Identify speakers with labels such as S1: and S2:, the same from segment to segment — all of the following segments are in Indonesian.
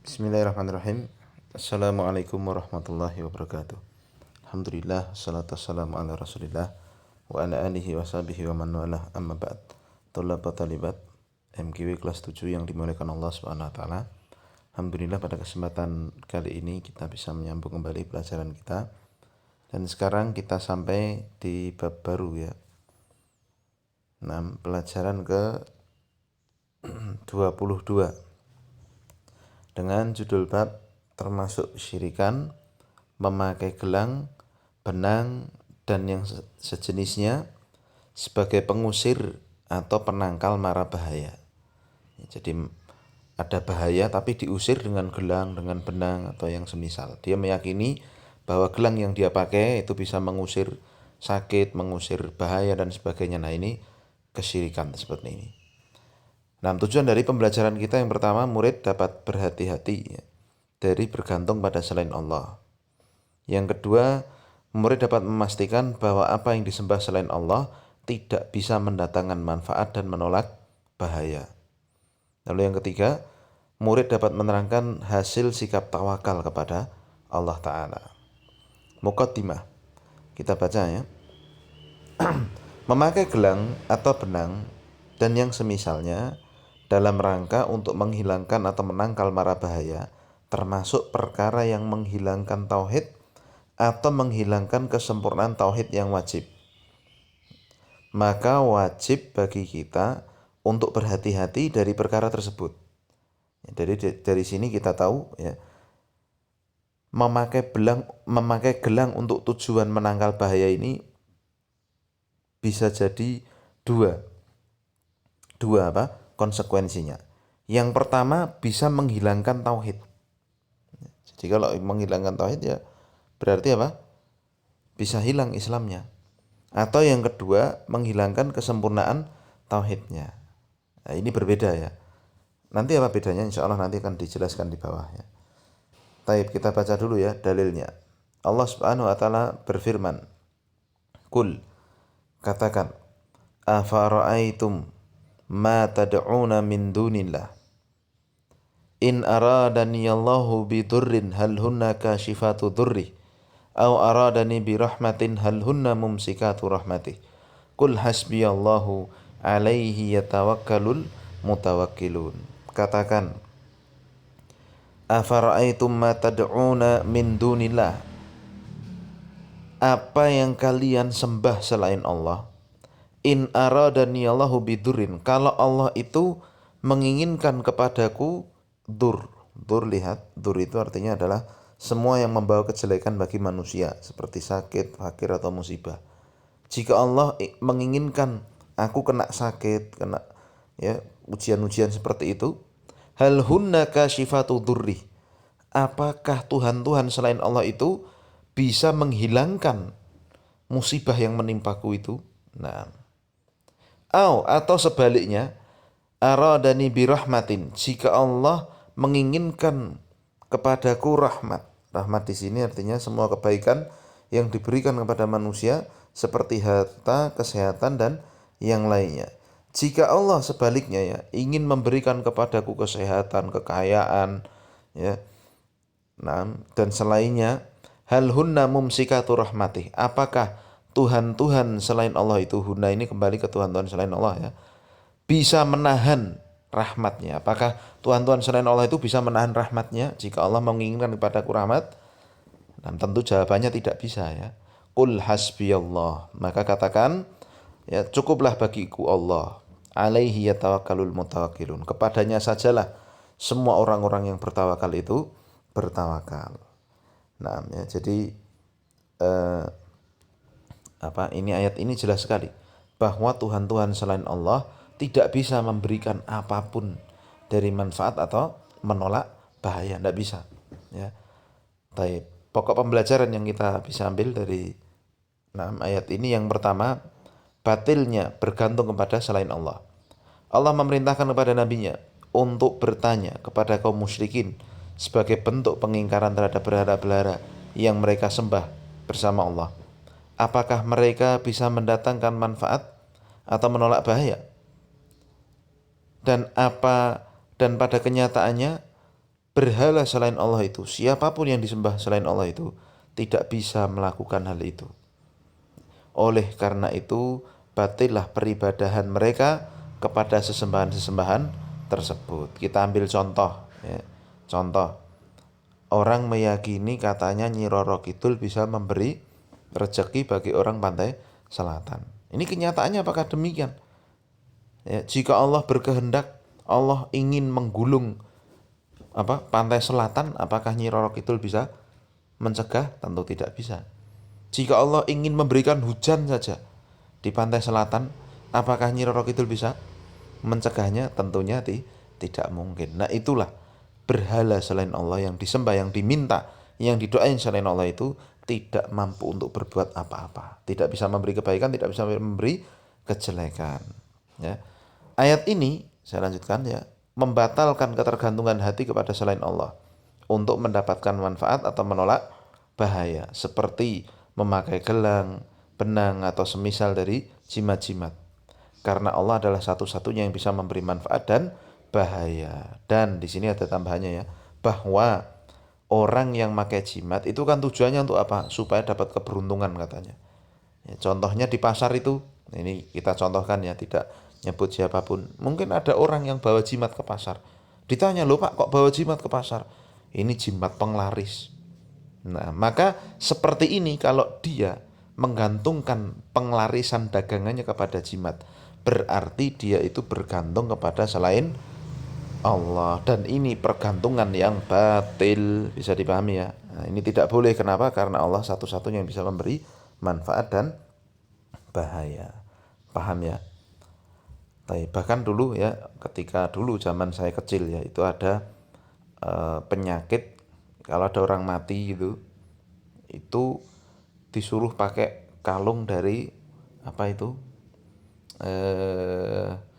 S1: Bismillahirrahmanirrahim. Assalamualaikum warahmatullahi wabarakatuh. Alhamdulillah, salatu wassalamu ala rasulillah wa ala alihi wa sahbihi wa man walah, amma ba'd. Tulabat talibat MKW kelas 7 yang dimuliakan Allah subhanahu wa ta'ala. Alhamdulillah pada kesempatan kali ini kita bisa menyambung kembali pelajaran kita. Dan sekarang kita sampai di bab baru ya. Pelajaran ke 22 dengan judul bab termasuk syirikan, memakai gelang, benang, dan yang sejenisnya sebagai pengusir atau penangkal mara bahaya. Jadi ada bahaya tapi diusir dengan gelang, dengan benang atau yang semisal. Dia meyakini bahwa gelang yang dia pakai itu bisa mengusir sakit, mengusir bahaya dan sebagainya. Nah, ini kesyirikan seperti ini. Nah, tujuan dari pembelajaran kita yang pertama, murid dapat berhati-hati ya, dari bergantung pada selain Allah. Yang kedua, murid dapat memastikan bahwa apa yang disembah selain Allah tidak bisa mendatangkan manfaat dan menolak bahaya. Lalu yang ketiga, murid dapat menerangkan hasil sikap tawakal kepada Allah Ta'ala. Muqaddimah, kita baca ya. Memakai gelang atau benang dan yang semisalnya dalam rangka untuk menghilangkan atau menangkal mara bahaya, termasuk perkara yang menghilangkan tauhid atau menghilangkan kesempurnaan tauhid yang wajib. Maka wajib bagi kita untuk berhati-hati dari perkara tersebut. Dari sini kita tahu ya, memakai gelang untuk tujuan menangkal bahaya ini bisa jadi dua konsekuensinya. Yang pertama, bisa menghilangkan tauhid. Jadi kalau menghilangkan tauhid ya berarti apa? Bisa hilang Islamnya. Atau yang kedua, menghilangkan kesempurnaan tauhidnya. Nah, ini berbeda ya. Nanti apa bedanya? Insya Allah nanti akan dijelaskan di bawah ya. Taib, kita baca dulu ya dalilnya. Allah Subhanahu wa taala berfirman, "Qul," katakan, "afara'aitum ma tad'una min dunillah in aradani Allahu bidurrin hal hunna kashifatu durri aw aradani birahmatin hal hunna mumsikatu rahmatih qul hasbiyallahu alaihi yatawakkalul mutawakkilun." Katakan, afara'aitum ma tad'una min dunillah, apa yang kalian sembah selain Allah, in aradani Allahu bidurrin, kalau Allah itu menginginkan kepadaku dur. Dur, lihat, dur itu artinya adalah semua yang membawa kejelekan bagi manusia seperti sakit, fakir atau musibah. Jika Allah menginginkan aku kena sakit, kena ya ujian-ujian seperti itu, hal hunna kashifatu durri, apakah Tuhan-Tuhan selain Allah itu bisa menghilangkan musibah yang menimpaku itu? Nah, atau sebaliknya, aradani birahmatin, jika Allah menginginkan kepadaku rahmat. Rahmat di sini artinya semua kebaikan yang diberikan kepada manusia seperti harta, kesehatan dan yang lainnya. Jika Allah sebaliknya ya ingin memberikan kepadaku kesehatan, kekayaan ya, dan selainnya, hal hunna mumsikatu rahmatih, apakah Tuhan-Tuhan selain Allah itu, hunna ini kembali ke Tuhan-Tuhan selain Allah ya, bisa menahan rahmatnya? Apakah Tuhan-Tuhan selain Allah itu bisa menahan rahmatnya jika Allah menginginkan kepadaku rahmat? Dan tentu jawabannya tidak bisa ya. Qul hasbiyallah, maka katakan ya, cukuplah bagiku Allah, alaihi yatawakkalul mutawakkilun, kepadanya sajalah semua orang-orang yang bertawakal itu bertawakal. Nah ya, jadi ini ayat ini jelas sekali bahwa Tuhan-Tuhan selain Allah tidak bisa memberikan apapun dari manfaat atau menolak bahaya, tidak bisa ya. Baik, pokok pembelajaran yang kita bisa ambil dari ayat ini, yang pertama, batilnya bergantung kepada selain Allah. Allah memerintahkan kepada nabinya untuk bertanya kepada kaum musyrikin sebagai bentuk pengingkaran terhadap berhala-berhala yang mereka sembah bersama Allah. Apakah mereka bisa mendatangkan manfaat atau menolak bahaya? Dan pada kenyataannya berhala selain Allah itu, siapapun yang disembah selain Allah itu tidak bisa melakukan hal itu. Oleh karena itu, batillah peribadahan mereka kepada sesembahan-sesembahan tersebut. Kita ambil contoh, ya. Contoh, orang meyakini katanya Nyi Roro Kidul bisa memberi rezeki bagi orang pantai selatan. Ini kenyataannya apakah demikian? Ya, jika Allah berkehendak, Allah ingin menggulung pantai selatan, apakah Nyi Roro Kidul bisa mencegah? Tentu tidak bisa. Jika Allah ingin memberikan hujan saja di pantai selatan, apakah Nyi Roro Kidul bisa mencegahnya? Tentunya tidak mungkin. Nah, itulah berhala selain Allah yang disembah, yang diminta, yang didoain selain Allah itu tidak mampu untuk berbuat apa-apa. Tidak bisa memberi kebaikan, tidak bisa memberi kejelekan. Ya. Ayat ini saya lanjutkan ya, membatalkan ketergantungan hati kepada selain Allah untuk mendapatkan manfaat atau menolak bahaya, seperti memakai gelang, benang atau semisal dari jimat-jimat. Karena Allah adalah satu-satunya yang bisa memberi manfaat dan bahaya. Dan di sini ada tambahannya ya, bahwa orang yang pakai jimat itu kan tujuannya untuk apa? Supaya dapat keberuntungan katanya. Ya, contohnya di pasar itu, ini kita contohkan ya, tidak nyebut siapapun. Mungkin ada orang yang bawa jimat ke pasar. Ditanya, "Loh Pak, kok bawa jimat ke pasar?" Ini jimat penglaris. Nah, maka seperti ini kalau dia menggantungkan penglarisan dagangannya kepada jimat, berarti dia itu bergantung kepada selain Allah, dan ini pergantungan yang batil, bisa dipahami ya. Nah, ini tidak boleh. Kenapa? Karena Allah satu-satunya yang bisa memberi manfaat dan bahaya. Paham ya? Bahkan dulu ya, ketika dulu zaman saya kecil ya, itu ada penyakit kalau ada orang mati gitu, itu disuruh pakai kalung dari apa itu? eh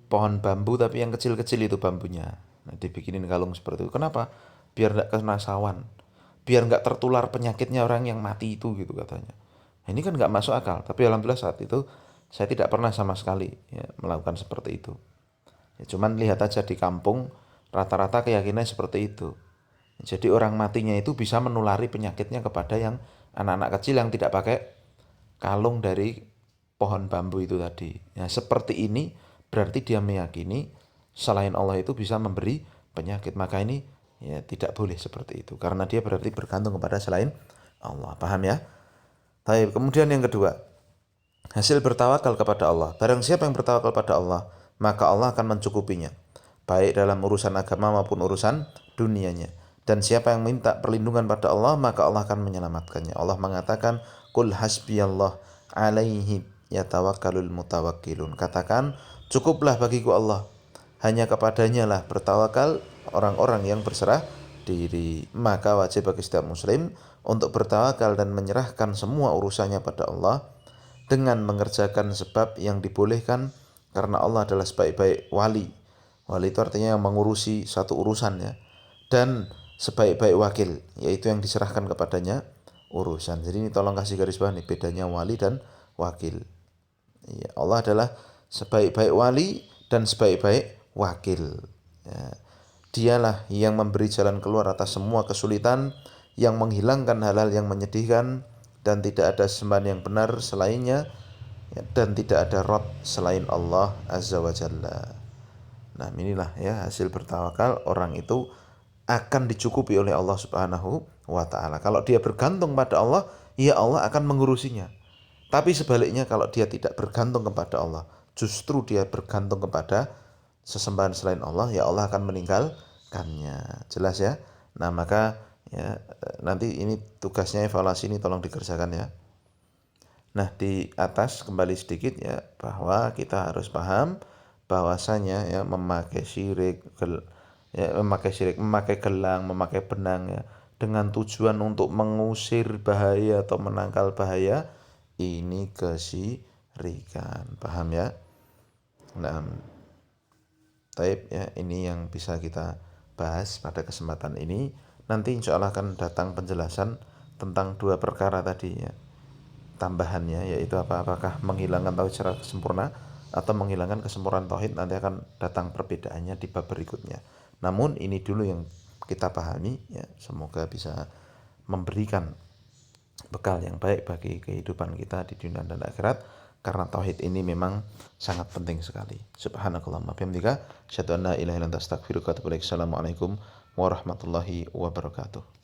S1: Pohon bambu, tapi yang kecil-kecil itu bambunya. Nah, dibikinin kalung seperti itu. Kenapa? Biar nggak kena sawan, biar nggak tertular penyakitnya orang yang mati itu gitu katanya. Nah, ini kan nggak masuk akal. Tapi alhamdulillah saat itu saya tidak pernah sama sekali ya, melakukan seperti itu. Ya, cuman lihat aja di kampung rata-rata keyakinannya seperti itu. Jadi orang matinya itu bisa menulari penyakitnya kepada yang anak-anak kecil yang tidak pakai kalung dari pohon bambu itu tadi. Nah, seperti ini berarti dia meyakini selain Allah itu bisa memberi penyakit. Maka ini ya tidak boleh seperti itu, karena dia berarti bergantung kepada selain Allah. Paham ya? Baik, kemudian yang kedua, hasil bertawakal kepada Allah. Barang siapa yang bertawakal pada Allah, maka Allah akan mencukupinya, baik dalam urusan agama maupun urusan dunianya. Dan siapa yang minta perlindungan pada Allah, maka Allah akan menyelamatkannya. Allah mengatakan, "Qul hasbiyallah alaihi yatawakkalul mutawakkilun." Katakan, cukuplah bagiku Allah, hanya kepadanya lah bertawakal orang-orang yang berserah diri. Maka wajib bagi setiap muslim untuk bertawakal dan menyerahkan semua urusannya pada Allah dengan mengerjakan sebab yang dibolehkan, karena Allah adalah sebaik-baik wali. Wali itu artinya yang mengurusi satu urusan ya. Dan sebaik-baik wakil, yaitu yang diserahkan kepadanya urusan. Jadi ini tolong kasih garis bawah nih, bedanya wali dan wakil. Ya, Allah adalah sebaik-baik wali dan sebaik-baik wakil. Ya, dialah yang memberi jalan keluar atas semua kesulitan, yang menghilangkan hal-hal yang menyedihkan, dan tidak ada sembahan yang benar selainnya, ya, dan tidak ada Rabb selain Allah Azza wa Jalla. Nah, inilah ya hasil bertawakal, orang itu akan dicukupi oleh Allah Subhanahu wa taala. Kalau dia bergantung pada Allah, ya Allah akan mengurusinya. Tapi sebaliknya, kalau dia tidak bergantung kepada Allah, justru dia bergantung kepada sesembahan selain Allah, ya Allah akan meninggalkannya. Jelas ya? Nah, maka ya nanti ini tugasnya evaluasi ini tolong dikerjakan ya. Nah, di atas kembali sedikit ya, bahwa kita harus paham bahwasanya ya memakai syirik, memakai gelang, memakai benang ya dengan tujuan untuk mengusir bahaya atau menangkal bahaya, ini kesyirikan. Paham ya? Nah, taib ya, ini yang bisa kita bahas pada kesempatan ini. Nanti insya Allah akan datang penjelasan tentang dua perkara tadi ya, tambahannya, yaitu apakah menghilangkan tauhid secara sempurna atau menghilangkan kesempurnaan tauhid. Nanti akan datang perbedaannya di bab berikutnya. Namun ini dulu yang kita pahami ya, semoga bisa memberikan bekal yang baik bagi kehidupan kita di dunia dan akhirat, karena tauhid ini memang sangat penting sekali. Subhanakallahumma bihamdika asyhadu an la ilaha illa anta astaghfiruka wa atubu ilaik. Assalamualaikum warahmatullahi wabarakatuh.